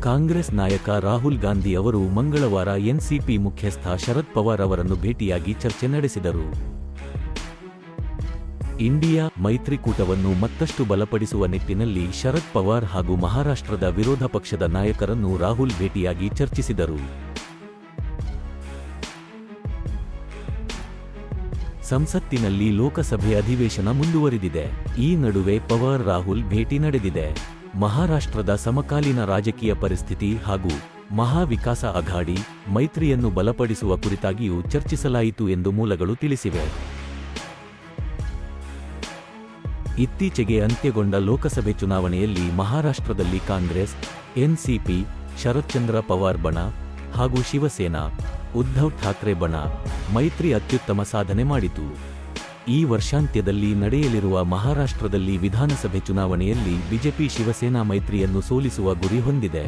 ಕಾಂಗ್ರೆಸ್ ನಾಯಕ ರಾಹುಲ್ ಗಾಂಧಿ ಅವರು ಮಂಗಳವಾರ ಎನ್ಸಿಪಿ ಮುಖ್ಯಸ್ಥ ಶರದ್ ಪವಾರ್ ಅವರನ್ನು ಭೇಟಿಯಾಗಿ ಚರ್ಚೆ ನಡೆಸಿದರು. ಇಂಡಿಯಾ ಮೈತ್ರಿಕೂಟವನ್ನು ಮತ್ತಷ್ಟು ಬಲಪಡಿಸುವ ನಿಟ್ಟಿನಲ್ಲಿ ಶರದ್ ಪವಾರ್ ಹಾಗೂ ಮಹಾರಾಷ್ಟ್ರದ ವಿರೋಧ ಪಕ್ಷದ ನಾಯಕರನ್ನು ರಾಹುಲ್ ಭೇಟಿಯಾಗಿ ಚರ್ಚಿಸಿದರು. ಸಂಸತ್ತಿನಲ್ಲಿ ಲೋಕಸಭೆ ಅಧಿವೇಶನ ಮುಂದುವರಿದಿದೆ. ಈ ನಡುವೆ ಪವಾರ್ ರಾಹುಲ್ ಭೇಟಿ ನಡೆದಿದೆ. ಮಹಾರಾಷ್ಟ್ರದ ಸಮಕಾಲೀನ ರಾಜಕೀಯ ಪರಿಸ್ಥಿತಿ ಹಾಗೂ ಮಹಾ ವಿಕಾಸ ಅಘಾಡಿ ಮೈತ್ರಿಯನ್ನು ಬಲಪಡಿಸುವ ಕುರಿತಾಗಿಯೂ ಚರ್ಚಿಸಲಾಯಿತು ಎಂದು ಮೂಲಗಳು ತಿಳಿಸಿವೆ. ಇತ್ತೀಚೆಗೆ ಅಂತ್ಯಗೊಂಡ ಲೋಕಸಭೆ ಚುನಾವಣೆಯಲ್ಲಿ ಮಹಾರಾಷ್ಟ್ರದಲ್ಲಿ ಕಾಂಗ್ರೆಸ್, ಎನ್ಸಿಪಿ, ಶರತ್ಚಂದ್ರ ಪವಾರ್ ಬಣ ಹಾಗೂ ಶಿವಸೇನಾ, ಉದ್ಧವ್ ಠಾಕ್ರೆ ಬಣ ಮೈತ್ರಿ ಅತ್ಯುತ್ತಮ ಸಾಧನೆ ಮಾಡಿತು. ಈ ವರ್ಷಾಂತ್ಯದಲ್ಲಿ ನಡೆಯಲಿರುವ ಮಹಾರಾಷ್ಟ್ರದಲ್ಲಿ ವಿಧಾನಸಭೆ ಚುನಾವಣೆಯಲ್ಲಿ ಬಿಜೆಪಿ ಶಿವಸೇನಾ ಮೈತ್ರಿಯನ್ನು ಸೋಲಿಸುವ ಗುರಿ ಹೊಂದಿದೆ.